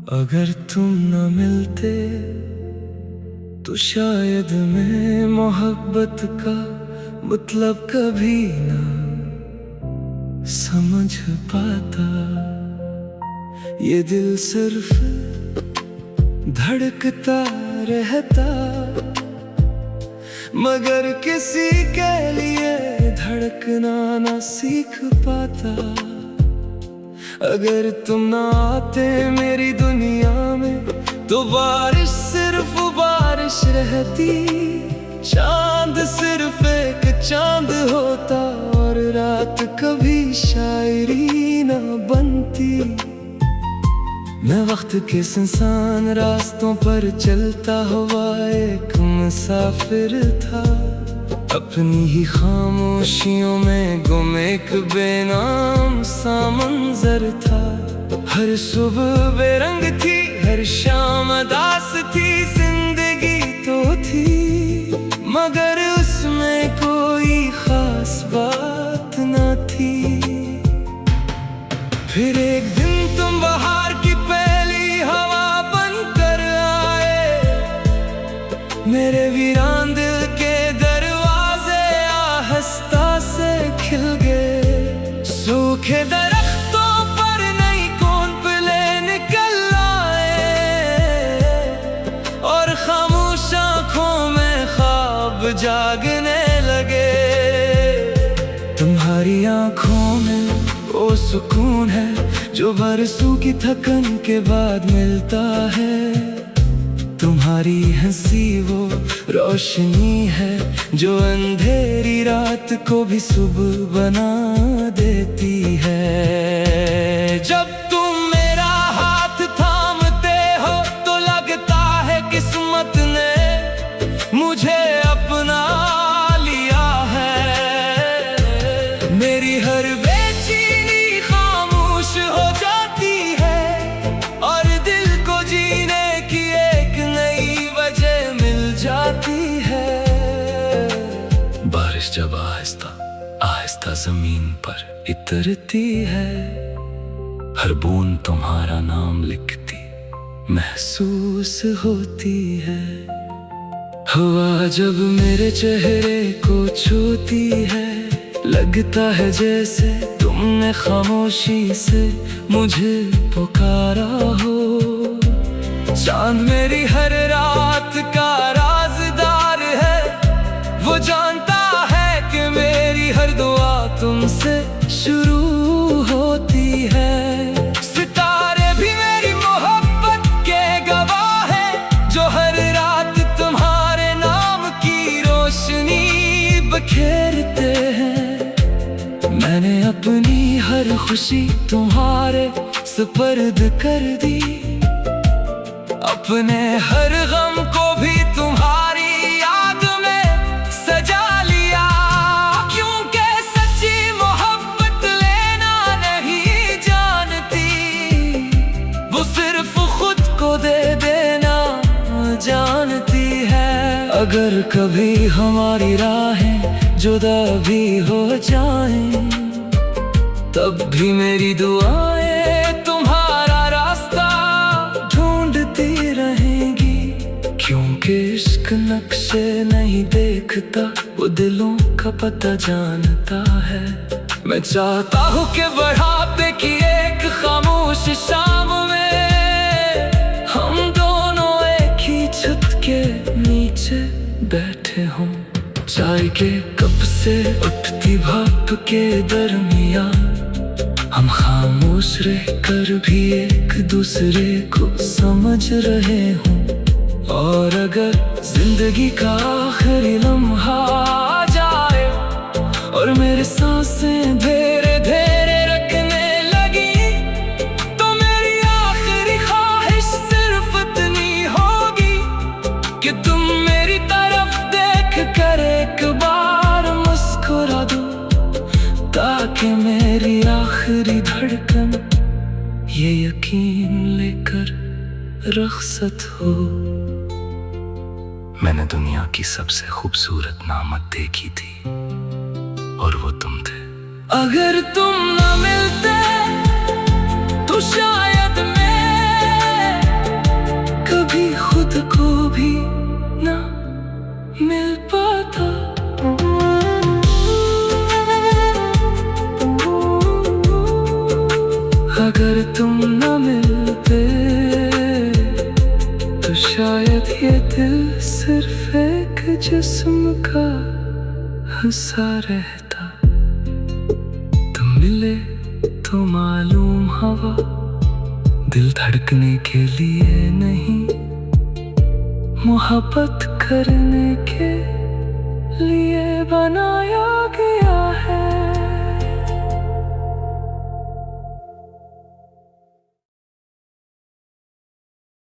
अगर तुम न मिलते तो शायद मैं मोहब्बत का मतलब कभी ना समझ पाता। ये दिल सिर्फ धड़कता रहता, मगर किसी के लिए धड़कना ना सीख पाता। अगर तुम ना आते मेरी दुनिया में तो बारिश सिर्फ बारिश रहती, चांद सिर्फ एक चांद होता और रात कभी शायरी ना बनती। मैं वक्त के सुनसान रास्तों पर चलता हुआ एक मुसाफिर था, अपनी ही खामोशियों में गुम एक बेनाम सा मंजर था। हर सुबह बेरंग थी, हर शाम अदास थी, जिंदगी तो थी मगर उसमें कोई खास बात न थी। फिर एक दिन तुम बाहर की पहली हवा बनकर आए, मेरे वीरान दिल के दरवाजे आहस्ता से खिल गए। सूखे दरख्तों पर नई कौन-पले निकल आए और खामोश आंखों में ख्वाब जागने लगे। तुम्हारी आंखों में वो सुकून है जो बरसों की थकन के बाद मिलता है। तुम्हारी हंसी वो रोशनी है जो अंधेरी रात को भी सुबह बना देती है। जब तुम मेरा हाथ थामते हो तो लगता है किस्मत ने मुझे अपना लिया है। मेरी हर बेचैनी खामोश हो जाती है और दिल को जीने की एक नई वजह मिल जाती है। बारिश जब आहिस्ता आहिस्ता जमीन पर इतरती है, हर बूंद तुम्हारा नाम लिखती महसूस होती है। हवा जब मेरे चेहरे को छूती है, लगता है जैसे तुमने खामोशी से मुझे पुकारा हो। चांद मेरी हर रात का राज़दार है, वो जानता है कि मेरी हर दुआ तुमसे शुरू होती है। सितारे भी मेरी मोहब्बत के गवाह हैं जो हर रात तुम्हारे नाम की रोशनी बखेरते हैं। मैंने अपनी हर खुशी तुम्हारे सुपर्द कर दी, अपने हर गम को भी तुम्हारी याद में सजा लिया। क्योंकि सच्ची मोहब्बत लेना नहीं जानती, वो सिर्फ खुद को दे देना जानती है। अगर कभी हमारी राहें जुदा भी हो जाएं, तब भी मेरी दुआएं तुम्हारा रास्ता ढूंढती रहेंगी। क्योंकि इश्क नक्शे नहीं देखता, वो दिलों का पता जानता है। मैं चाहता हूँ कि बढ़ापे की एक खामोश शाम में हम दोनों एक ही छत के नीचे बैठे हों। चाय के कप से उठती भाप के दरमियान हम खामोश रहकर भी एक दूसरे को समझ रहे हों। और अगर जिंदगी का आखिरी लम्हा आ जाए और मेरे सांसें धीरे धीरे रखने लगी, तो मेरी आखिरी ख्वाहिश सिर्फ इतनी होगी कि तुम मेरी तरफ देख कर एक बार मुस्कुरा दो, ताकि मेरी आखिरी धड़कन ये यकीन लेकर रुखसत हो। मैंने दुनिया की सबसे खूबसूरत नामत देखी थी और वो तुम थे। अगर तुम न मिलते तो शायद मैं कभी ना मिल पाता। अगर तुम न मिलते तो शायद ये दिल सिर्फ एक जिस्म का हिस्सा रहता। तुम मिले तो मालूम हवा दिल धड़कने के लिए नहीं, मोहब्बत करने के लिए बनाया गया है।